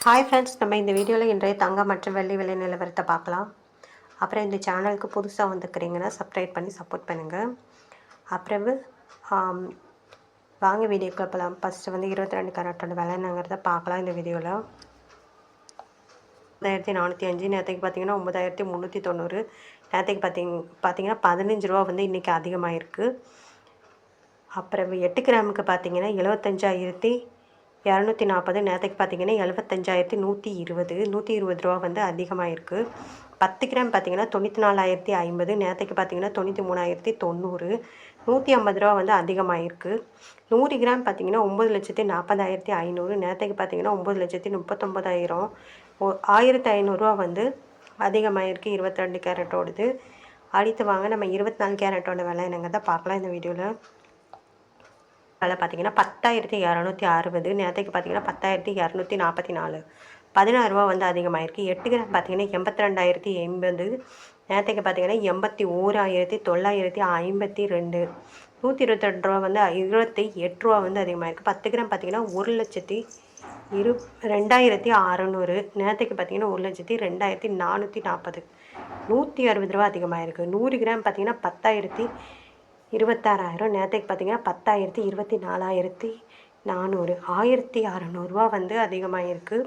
Hi friends, நம்ம இந்த வீடியோவில் இன்றைய தங்கம் மற்றும் வெள்ளி விலை நிலவரத்தை பார்க்கலாம். அப்புறம் இந்த சேனலுக்கு புதுசாக வந்துக்கிறீங்கன்னா சப்ஸ்கிரைப் பண்ணி சப்போர்ட் பண்ணுங்கள். அப்புறம் வாங்க வீடியோக்குள்ள போகலாம். ஃபஸ்ட்டு 22 கேரட்டோட விலை என்னங்கிறத பார்க்கலாம். இந்த வீடியோவில் 9405 நேற்றுக்கு பார்த்தீங்கன்னா 9390, நேற்றுக்கு பார்த்தீங்கன்னா 15 ரூபா இன்றைக்கி அதிகமாகிருக்கு. அப்புறம் 8 கிராமுக்கு பார்த்தீங்கன்னா 75,240, நேற்றுக்கு பார்த்தீங்கன்னா 75,120, 120 ரூபா அதிகமாக இருக்குது. 10 கிராம் பார்த்தீங்கன்னா 94,050, நேற்றுக்கு பார்த்தீங்கன்னா 93,090, 150 ரூபா அதிகமாகிருக்கு. 100 கிராம் பார்த்தீங்கன்னா 9,40,500, நேற்றுக்கு பார்த்தீங்கன்னா 9,39,000, 1,500 ரூபா அதிகமாகிருக்கு 22 கேரட்டோடது. அடுத்து வாங்க நம்ம 24 கேரட்டோட விலை என்னங்கிறத பார்க்கலாம். இந்த வீடியோவில் விலை பார்த்தீங்கன்னா 10,260, நேற்றுக்கு பார்த்தீங்கன்னா 10,244, 16 ரூபா அதிகமாகிருக்கு. 8 கிராம் பார்த்தீங்கன்னா 82,080, நேற்றுக்கு பார்த்தீங்கன்னா 81,952, 122 ரூபா 28 ரூபா அதிகமாகிருக்கு. 10 கிராம் பார்த்தீங்கன்னா 1,02,600, நேற்றுக்கு பார்த்தீங்கன்னா 1,02,440, 160 ரூபா அதிகமாகிருக்கு. 100 கிராம் பார்த்தீங்கன்னா 10,26,000, நேற்றுக்கு பார்த்தீங்கன்னா 10,24,400, 1,600 அதிகமாகிருக்கு.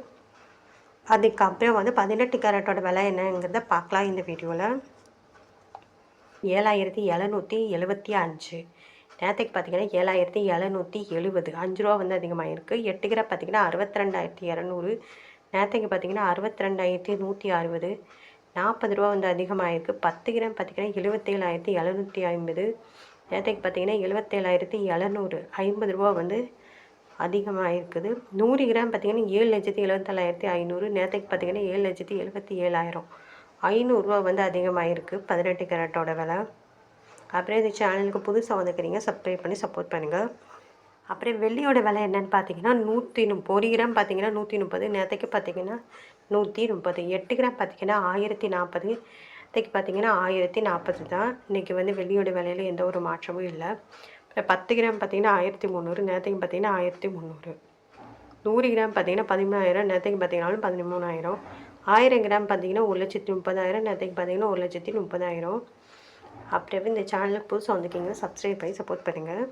அதுக்கப்புறம் 18 கேரட்டோட விலை என்னங்கிறத பார்க்கலாம். இந்த வீடியோவில் 7,775, நேற்றுக்கு பார்த்தீங்கன்னா 7,770, 5 ரூபா அதிகமாகிருக்கு. 8 கிராம் பார்த்தீங்கன்னா 62,200, நேற்றுக்கு பார்த்தீங்கன்னா 62,160, 40 ரூபா அதிகமாகிருக்கு. 10 கிராம் பார்த்தீங்கன்னா 77,750, நேற்றுக்கு பார்த்தீங்கன்னா 77,700, 50 ரூபா அதிகமாக இருக்குது. 100 கிராம் பார்த்தீங்கன்னா 7,74,500, நேற்றுக்கு பார்த்தீங்கன்னா 7,77,000, 500 ரூபா அதிகமாக இருக்குது 18 கேரட்டோட விலை. அப்புறம் இந்த சேனலுக்கு புதுசாக வந்துக்கிறீங்க சப்ஸ்கிரைப் பண்ணி சப்போர்ட் பண்ணுங்கள். அப்புறம் வெள்ளியோட விலை என்னென்னு பார்த்தீங்கன்னா 130 கிராம் பார்த்தீங்கன்னா 130, நேற்றுக்கு பார்த்தீங்கன்னா 130. 8 கிராம் பார்த்தீங்கன்னா 1040, நேற்றுக்கு பார்த்தீங்கன்னா 1040 தான். இன்றைக்கி வெள்ளியோட விலையில் எந்த ஒரு மாற்றமும் இல்லை. அப்புறம் 10 கிராம் பார்த்தீங்கன்னா 1300, நேற்றுக்கு பார்த்தீங்கன்னா 1300. 100 கிராம் பார்த்தீங்கன்னா 13,000, நேற்றுக்கு பார்த்தீங்கன்னாலும் 13,000. 1000 கிராம் பார்த்தீங்கன்னா 1,30,000, நேற்றுக்கு பார்த்தீங்கன்னா 1,30,000. அப்புறம் இந்த சேனலுக்கு புதுசாக வந்துக்கிங்க சப்ஸ்கிரைப் பண்ணி சப்போர்ட் பண்ணுங்கள்.